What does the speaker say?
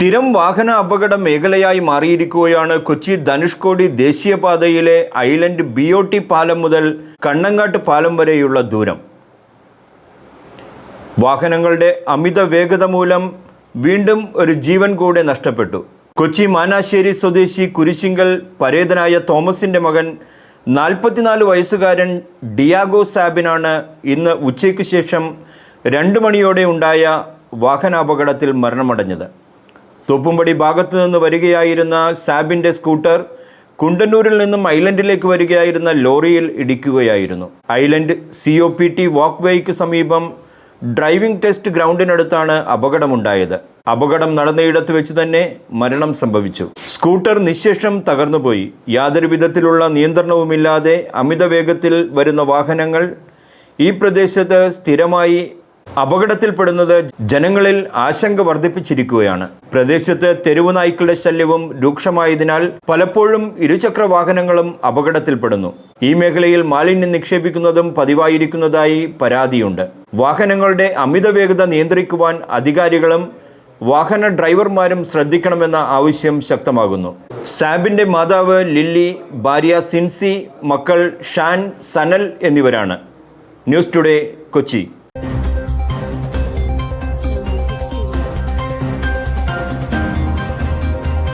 സ്ഥിരം വാഹന അപകട മേഖലയായി മാറിയിരിക്കുകയാണ് കൊച്ചി ധനുഷ്കോടി ദേശീയപാതയിലെ ഐലൻഡ് BOT പാലം മുതൽ കണ്ണങ്ങാട്ട് പാലം വരെയുള്ള ദൂരം. വാഹനങ്ങളുടെ അമിത വേഗത മൂലം വീണ്ടും ഒരു ജീവൻ കൂടെ നഷ്ടപ്പെട്ടു. കൊച്ചി മാനാശ്ശേരി സ്വദേശി കുരിശിങ്കൽ പരേതനായ തോമസിൻ്റെ മകൻ 44 വയസ്സുകാരൻ ഡിയാഗോ സാബിനാണ് ഇന്ന് ഉച്ചയ്ക്ക് ശേഷം 2 മണിയോടെ ഉണ്ടായ വാഹനാപകടത്തിൽ മരണമടഞ്ഞത്. തോപ്പുംപടി ഭാഗത്തു നിന്ന് വരികയായിരുന്ന സാബിൻ്റെ സ്കൂട്ടർ കുണ്ടന്നൂരിൽ നിന്നും ഐലൻഡിലേക്ക് വരികയായിരുന്ന ലോറിയിൽ ഇടിക്കുകയായിരുന്നു. ഐലൻഡ് COPT വാക്ക് വേയ്ക്ക് സമീപം ഡ്രൈവിംഗ് ടെസ്റ്റ് ഗ്രൗണ്ടിനടുത്താണ് അപകടമുണ്ടായത്. അപകടം നടന്നയിടത്ത് വെച്ച് തന്നെ മരണം സംഭവിച്ചു. സ്കൂട്ടർ നിശ്ശേഷം തകർന്നുപോയി. യാതൊരു വിധത്തിലുള്ള നിയന്ത്രണവുമില്ലാതെ അമിത വേഗത്തിൽ വരുന്ന വാഹനങ്ങൾ ഈ പ്രദേശത്ത് സ്ഥിരമായി അപകടത്തിൽപ്പെടുന്നത് ജനങ്ങളിൽ ആശങ്ക വർദ്ധിപ്പിച്ചിരിക്കുകയാണ്. പ്രദേശത്ത് തെരുവു നായ്ക്കളുടെ ശല്യവും രൂക്ഷമായതിനാൽ പലപ്പോഴും ഇരുചക്ര വാഹനങ്ങളും അപകടത്തിൽപ്പെടുന്നു. ഈ മേഖലയിൽ മാലിന്യം നിക്ഷേപിക്കുന്നതും പതിവായിരിക്കുന്നതായി പരാതിയുണ്ട്. വാഹനങ്ങളുടെ അമിത വേഗത നിയന്ത്രിക്കുവാൻ അധികാരികളും വാഹന ഡ്രൈവർമാരും ശ്രദ്ധിക്കണമെന്ന ആവശ്യം ശക്തമാകുന്നു. സാബിൻ്റെ മാതാവ് ലില്ലി, ഭാര്യ സിൻസി, മക്കൾ ഷാൻ, സനൽ എന്നിവരാണ്. News today, Kochi.